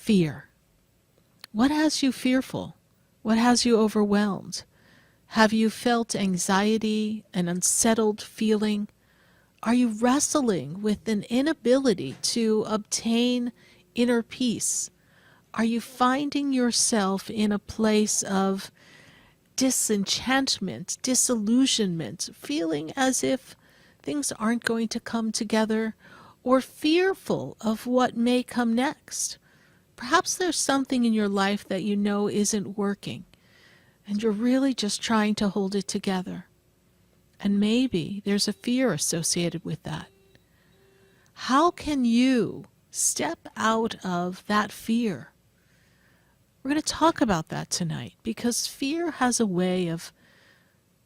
fear. What has you fearful? What has you overwhelmed? Have you felt anxiety, an unsettled feeling? Are you wrestling with an inability to obtain inner peace? Are you finding yourself in a place of disenchantment, disillusionment, feeling as if things aren't going to come together, or fearful of what may come next? Perhaps there's something in your life that you know isn't working, and you're really just trying to hold it together. And maybe there's a fear associated with that. How can you step out of that fear? We're going to talk about that tonight, because fear has a way of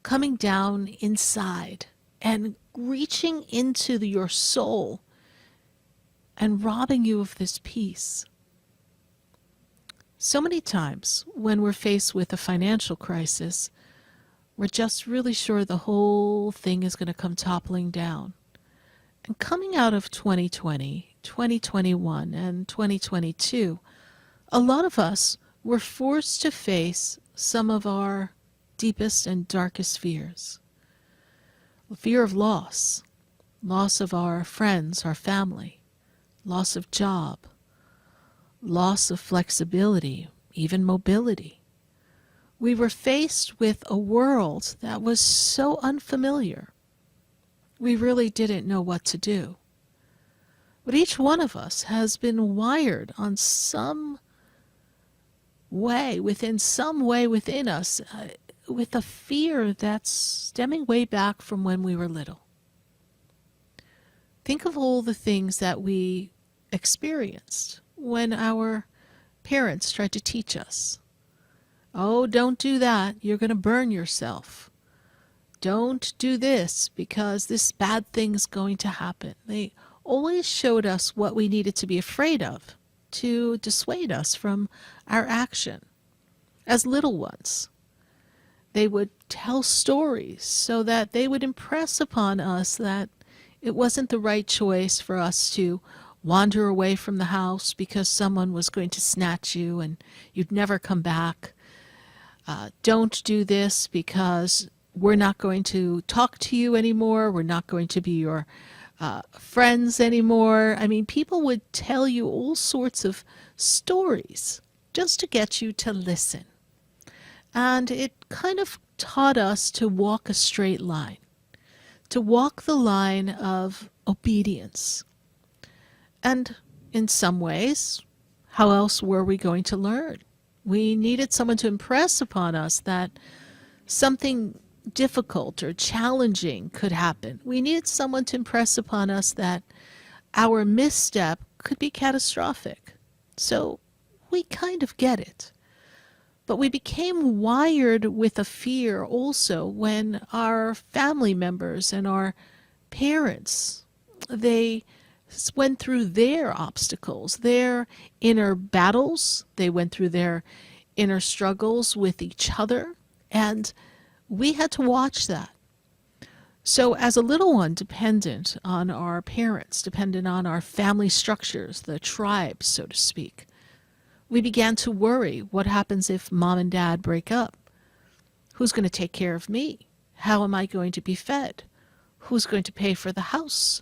coming down inside and reaching into your soul and robbing you of this peace. So many times when we're faced with a financial crisis, we're just really sure the whole thing is going to come toppling down. And coming out of 2020, 2021, and 2022, a lot of us were forced to face some of our deepest and darkest fears. The fear of loss, loss of our friends, our family, loss of job, loss of flexibility, even mobility. We were faced with a world that was so unfamiliar. We really didn't know what to do. But each one of us has been wired on some way within us, with a fear that's stemming way back from when we were little. Think of all the things that we experienced when our parents tried to teach us. Oh, don't do that. You're going to burn yourself. Don't do this because this bad thing's going to happen. They always showed us what we needed to be afraid of to dissuade us from our action. As little ones, they would tell stories so that they would impress upon us that it wasn't the right choice for us to wander away from the house because someone was going to snatch you and you'd never come back. Don't do this because we're not going to talk to you anymore. We're not going to be your friends anymore. I mean, people would tell you all sorts of stories just to get you to listen. And it kind of taught us to walk a straight line, to walk the line of obedience. And in some ways, how else were we going to learn? We needed someone to impress upon us that something difficult or challenging could happen. We needed someone to impress upon us that our misstep could be catastrophic. So we kind of get it. But we became wired with a fear also when our family members and our parents, they went through their obstacles, their inner battles. They went through their inner struggles with each other, and we had to watch that. So as a little one, dependent on our parents, dependent on our family structures, the tribe, so to speak, we began to worry, what happens if mom and dad break up? Who's going to take care of me? How am I going to be fed? Who's going to pay for the house?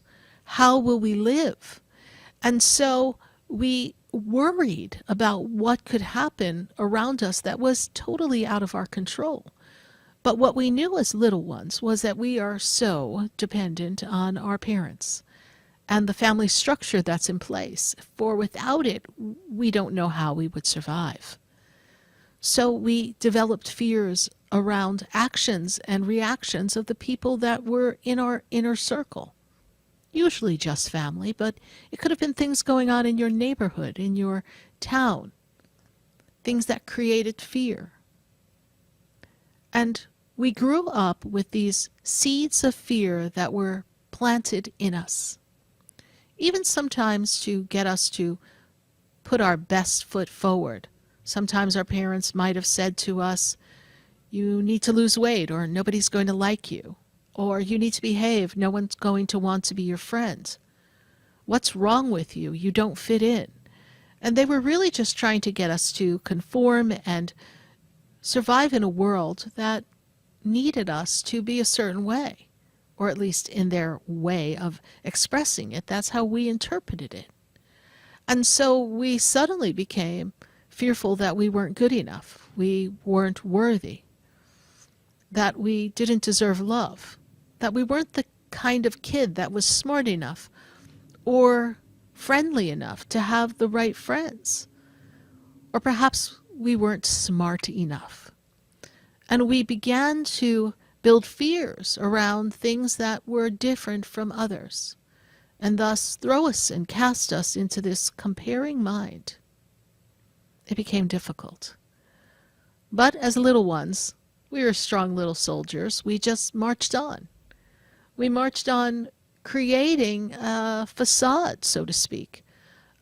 How will we live? And so we worried about what could happen around us that was totally out of our control. But what we knew as little ones was that we are so dependent on our parents and the family structure that's in place. For without it, we don't know how we would survive. So we developed fears around actions and reactions of the people that were in our inner circle. Usually just family, but it could have been things going on in your neighborhood, in your town, things that created fear. And we grew up with these seeds of fear that were planted in us, even sometimes to get us to put our best foot forward. Sometimes our parents might have said to us, you need to lose weight or nobody's going to like you. Or you need to behave, no one's going to want to be your friend. What's wrong with you? You don't fit in. And they were really just trying to get us to conform and survive in a world that needed us to be a certain way, or at least in their way of expressing it. That's how we interpreted it. And so we suddenly became fearful that we weren't good enough, we weren't worthy, that we didn't deserve love, that we weren't the kind of kid that was smart enough or friendly enough to have the right friends. Or perhaps we weren't smart enough. And we began to build fears around things that were different from others, and thus throw us and cast us into this comparing mind. It became difficult. But as little ones, we were strong little soldiers. We just marched on. We marched on creating a facade, so to speak,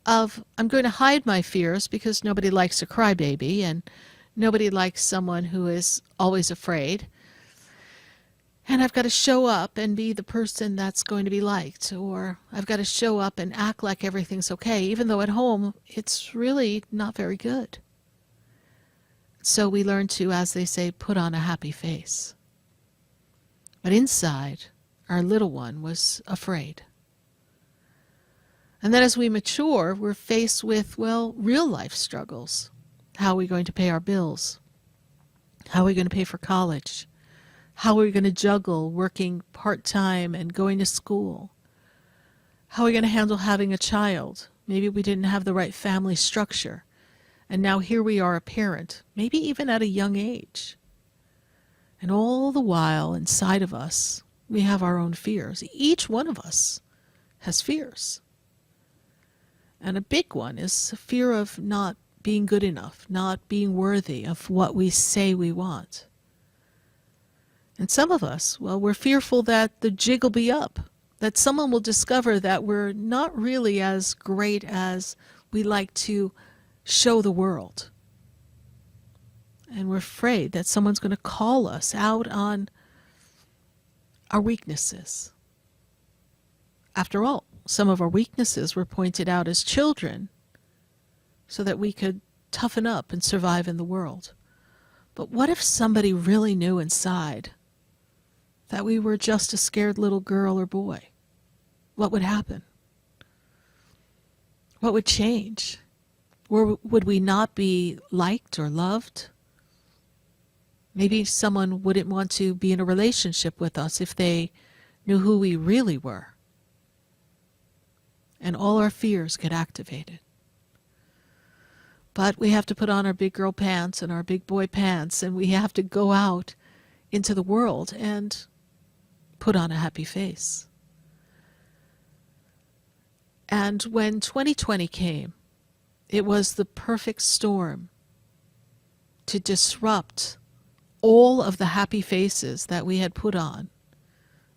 of I'm going to hide my fears because nobody likes a crybaby and nobody likes someone who is always afraid. And I've got to show up and be the person that's going to be liked, or I've got to show up and act like everything's okay, even though at home it's really not very good. So we learn to, as they say, put on a happy face. But inside, our little one was afraid. And then as we mature, we're faced with, well, real life struggles. How are we going to pay our bills? How are we going to pay for college? How are we going to juggle working part-time and going to school? How are we going to handle having a child? Maybe we didn't have the right family structure. And now here we are a parent, maybe even at a young age. And all the while inside of us, we have our own fears. Each one of us has fears. And a big one is a fear of not being good enough, not being worthy of what we say we want. And some of us, well, we're fearful that the jig will be up, that someone will discover that we're not really as great as we like to show the world. And we're afraid that someone's going to call us out on our weaknesses. After all, some of our weaknesses were pointed out as children so that we could toughen up and survive in the world. But what if somebody really knew inside that we were just a scared little girl or boy? What would happen? What would change? Or would we not be liked or loved? Maybe someone wouldn't want to be in a relationship with us if they knew who we really were. And all our fears get activated. But we have to put on our big girl pants and our big boy pants, and we have to go out into the world and put on a happy face. And when 2020 came, it was the perfect storm to disrupt all of the happy faces that we had put on.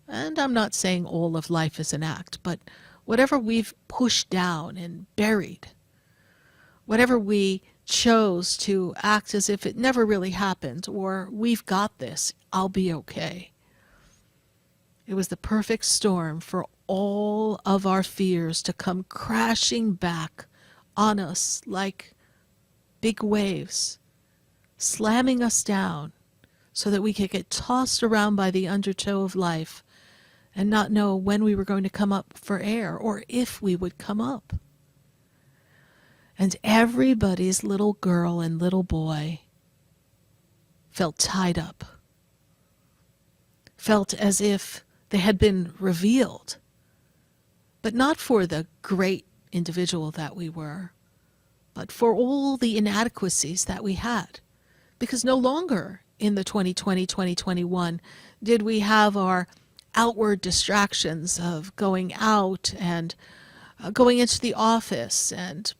And I'm not saying all of life is an act, but whatever we've pushed down and buried, whatever we chose to act as if it never really happened, or we've got this, I'll be okay. It was the perfect storm for all of our fears to come crashing back on us like big waves, slamming us down so that we could get tossed around by the undertow of life and not know when we were going to come up for air or if we would come up. And everybody's little girl and little boy felt tied up, felt as if they had been revealed, but not for the great individual that we were, but for all the inadequacies that we had. Because no longer in the 2020-2021 did we have our outward distractions of going out and going into the office and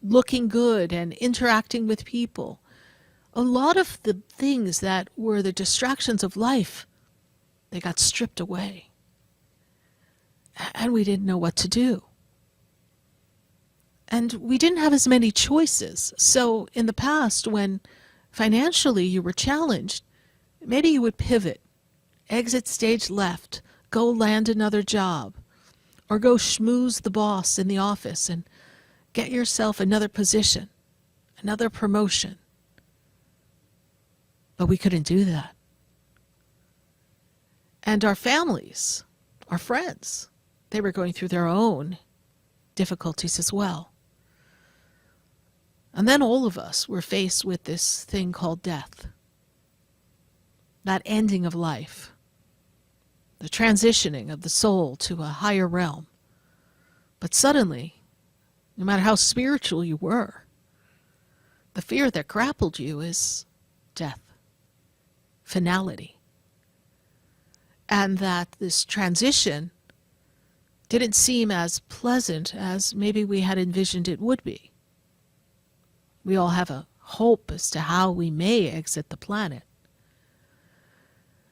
looking good and interacting with people. A lot of the things that were the distractions of life, they got stripped away. And we didn't know what to do. And we didn't have as many choices. So in the past, when financially you were challenged, maybe you would pivot, exit stage left, go land another job, or go schmooze the boss in the office and get yourself another position, another promotion. But we couldn't do that. And our families, our friends, they were going through their own difficulties as well. And then all of us were faced with this thing called death. That ending of life. The transitioning of the soul to a higher realm. But suddenly, no matter how spiritual you were, the fear that grappled you is death, finality. And that this transition didn't seem as pleasant as maybe we had envisioned it would be. We all have a hope as to how we may exit the planet.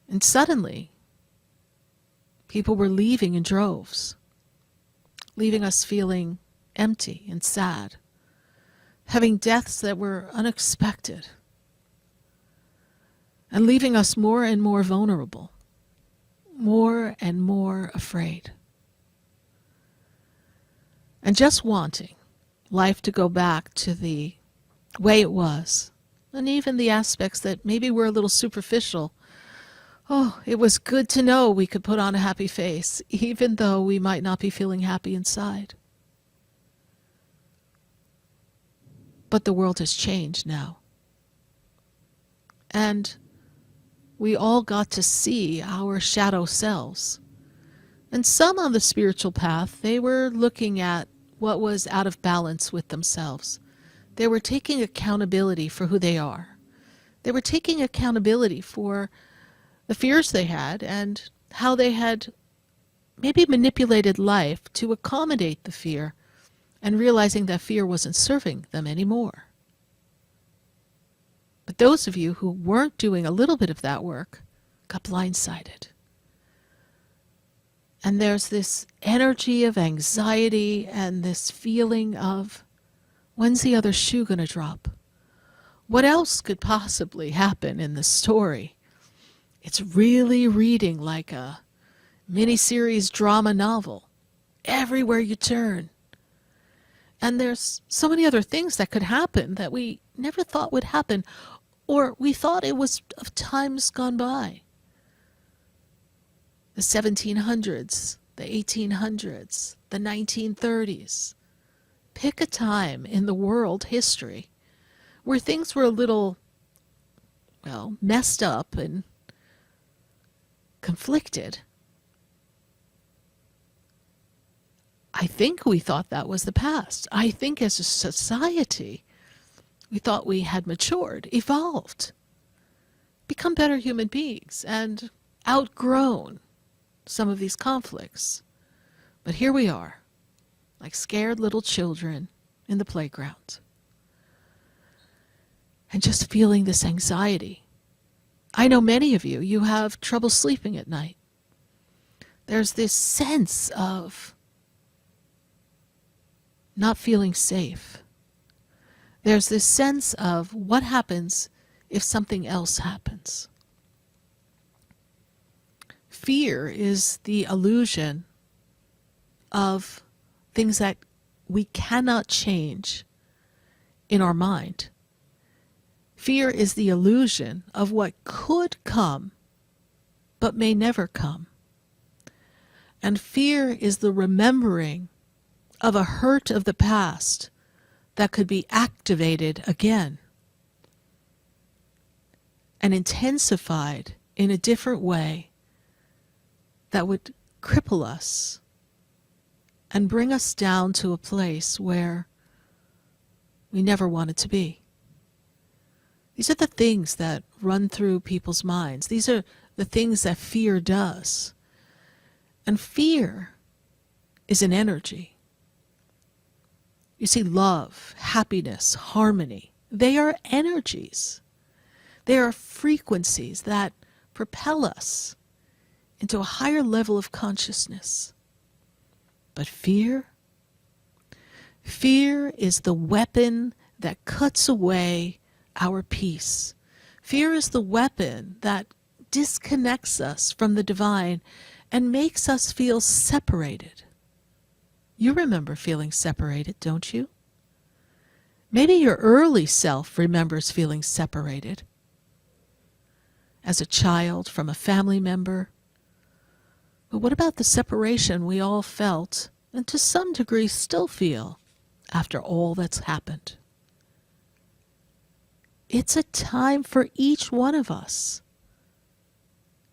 And suddenly, people were leaving in droves, leaving us feeling empty and sad, having deaths that were unexpected, and leaving us more and more vulnerable, more and more afraid. And just wanting life to go back to the way it was, and even the aspects that maybe were a little superficial. Oh, it was good to know we could put on a happy face, even though we might not be feeling happy inside. But the world has changed now. And we all got to see our shadow selves. And some on the spiritual path, they were looking at what was out of balance with themselves. They were taking accountability for who they are. They were taking accountability for the fears they had and how they had maybe manipulated life to accommodate the fear, and realizing that fear wasn't serving them anymore. But those of you who weren't doing a little bit of that work got blindsided. And there's this energy of anxiety and this feeling of, when's the other shoe going to drop? What else could possibly happen in the story? It's really reading like a miniseries drama novel. Everywhere you turn. And there's so many other things that could happen that we never thought would happen, or we thought it was of times gone by. The 1700s, the 1800s, the 1930s. Pick a time in the world history where things were a little, well, messed up and conflicted. I think we thought that was the past. I think as a society, we thought we had matured, evolved, become better human beings, and outgrown some of these conflicts. But here we are, like scared little children in the playground, and just feeling this anxiety. I know many of you, you have trouble sleeping at night. There's this sense of not feeling safe. There's this sense of what happens if something else happens. Fear is the illusion of things that we cannot change in our mind. Fear is the illusion of what could come, but may never come. And fear is the remembering of a hurt of the past that could be activated again and intensified in a different way that would cripple us and bring us down to a place where we never wanted to be. These are the things that run through people's minds. These are the things that fear does. And fear is an energy. You see, love, happiness, harmony, they are energies. They are frequencies that propel us into a higher level of consciousness. But fear is the weapon that cuts away our peace. Fear is the weapon that disconnects us from the divine and makes us feel separated. You remember feeling separated, don't you? Maybe your early self remembers feeling separated as a child from a family member. But what about the separation we all felt, and to some degree still feel, after all that's happened? It's a time for each one of us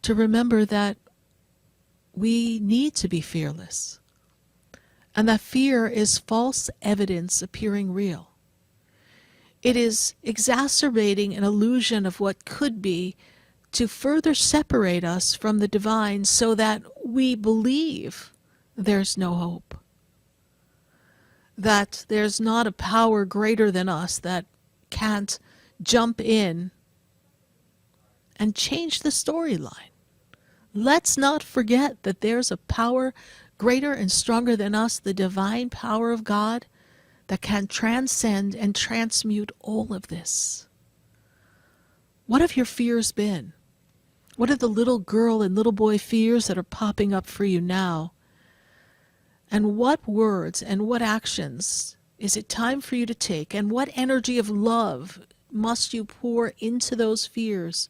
to remember that we need to be fearless, and that fear is false evidence appearing real. It is exacerbating an illusion of what could be to further separate us from the divine so that we believe there's no hope, that there's not a power greater than us that can't jump in and change the storyline. Let's not forget that there's a power greater and stronger than us, the divine power of God, that can transcend and transmute all of this. What have your fears been? What are the little girl and little boy fears that are popping up for you now? And what words and what actions is it time for you to take? And what energy of love must you pour into those fears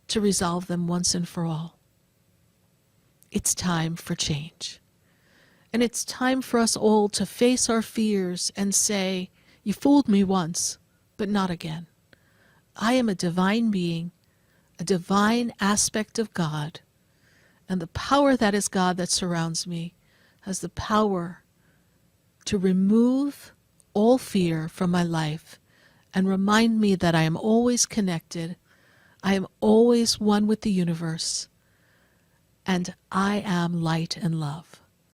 to resolve them once and for all? It's time for change. And it's time for us all to face our fears and say, you fooled me once, but not again. I am a divine being, a divine aspect of God, and the power that is God that surrounds me has the power to remove all fear from my life and remind me that I am always connected, I am always one with the universe, and I am light and love.